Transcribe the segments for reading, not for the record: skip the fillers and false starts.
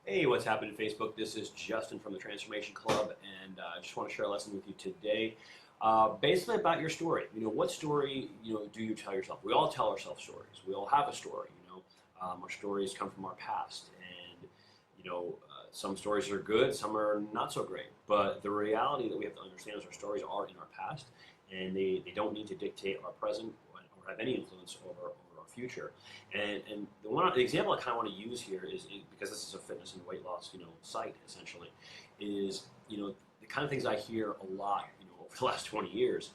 Hey, what's happening Facebook? This is Justin from the Transformation Club, and I just want to share a lesson with you today. Basically about your story. What story, do you tell yourself? We all tell ourselves stories. We all have a story. Our stories come from our past, and, some stories are good, some are not so great. But the reality that we have to understand is our stories are in our past, and they don't need to dictate our present or have any influence over our future. And the example I kind of want to use here is because this is a fitness and weight loss, site essentially, is the kind of things I hear a lot, over the last 20 years,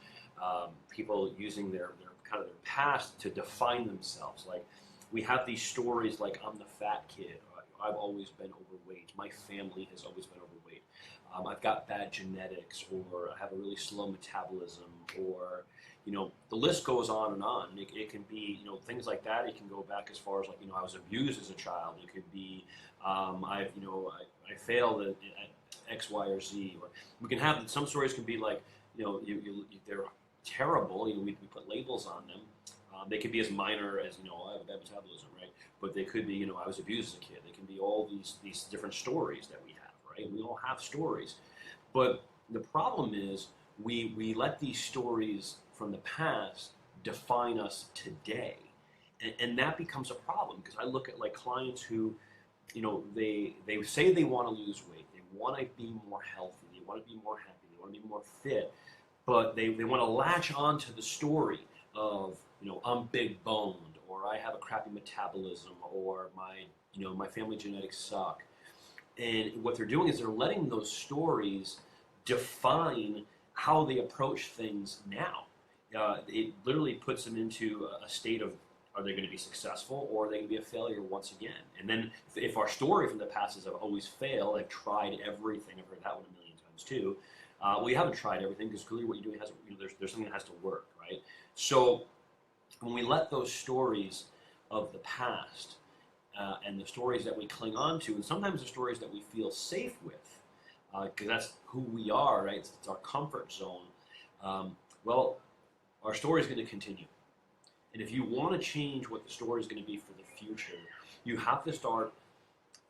people using their kind of their past to define themselves. Like we have these stories like I'm the fat kid, or I've always been overweight, my family has always been overweight, I've got bad genetics, or I have a really slow metabolism, or the list goes on and on. It can be, things like that. It can go back as far as like, I was abused as a child. It could be, I failed at X, Y, or Z. Or we can have, some stories can be like, they're terrible. We put labels on them. They could be as minor as, I have a bad metabolism, right? But they could be, I was abused as a kid. They can be all these different stories that we have, right? We all have stories. But the problem is we let these stories from the past define us today. And that becomes a problem because I look at like clients who, they say they want to lose weight. They want to be more healthy. They want to be more happy. They want to be more fit. But they want to latch on to the story of, I'm big boned, or I have a crappy metabolism, or my family genetics suck. And what they're doing is they're letting those stories define how they approach things now. It literally puts them into a state of, are they going to be successful, or are they going to be a failure once again? And then if our story from the past is I've always failed, I've tried everything, I've heard that one a million times too. Well, you haven't tried everything because clearly what you're doing has, there's something that has to work, right? So when we let those stories of the past and the stories that we cling on to, and sometimes the stories that we feel safe with, because that's who we are, right? It's our comfort zone. Well, our story is going to continue. And if you want to change what the story is going to be for the future, you have to start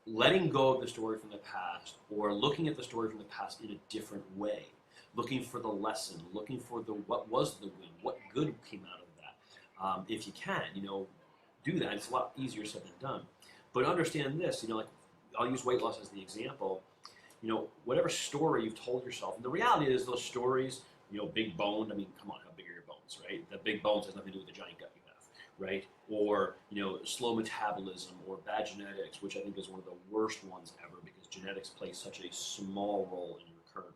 letting go of the story from the past, or looking at the story from the past in a different way, looking for the lesson, looking for what was the win, what good came out of that. If you can, do that. It's a lot easier said than done. But understand this, like I'll use weight loss as the example. Whatever story you've told yourself, and the reality is those stories, big boned, I mean, come on, how big are your bones, right? The big bones has nothing to do with the giant gut you have, right? Or, slow metabolism, or bad genetics, which I think is one of the worst ones ever, because genetics play such a small role in your current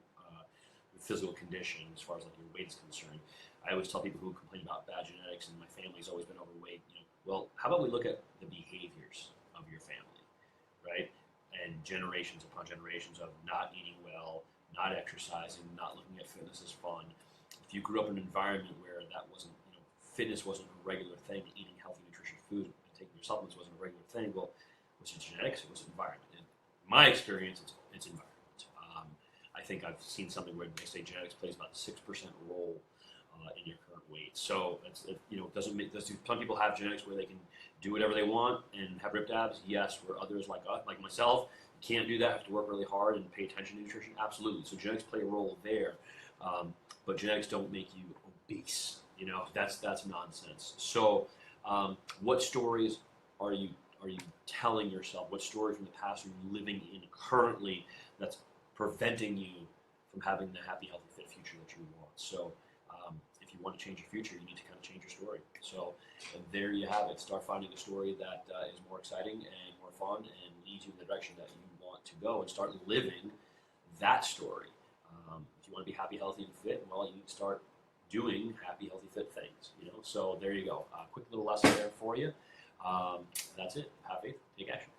physical condition as far as like your weight is concerned. I always tell people who complain about bad genetics and my family's always been overweight, well, how about we look at the behaviors of your family, right? And generations upon generations of not eating well, not exercising, not looking at fitness as fun. If you grew up in an environment where that wasn't, fitness wasn't a regular thing, eating healthy, nutritious food, and taking your supplements wasn't a regular thing, well, was it genetics? It was environment. In my experience, it's environment. I think I've seen something where they say genetics plays about 6% role in your current weight. So doesn't make, some people have genetics where they can do whatever they want and have ripped abs? Yes. Where others like myself can't do that, have to work really hard and pay attention to nutrition? Absolutely. So genetics play a role there, but genetics don't make you obese. That's nonsense. So what stories are you telling yourself? What story from the past are you living in currently that's preventing you from having the happy, healthy, fit future that you want? So if you want to change your future, you need to kind of change your story. So there you have it. Start finding a story that is more exciting and more fun and leads you in the direction that you want to go, and start living that story. If you want to be happy, healthy, and fit, well, you need to start doing happy, healthy, fit things. So there you go. Quick little lesson there for you. That's it. Have faith. Take action.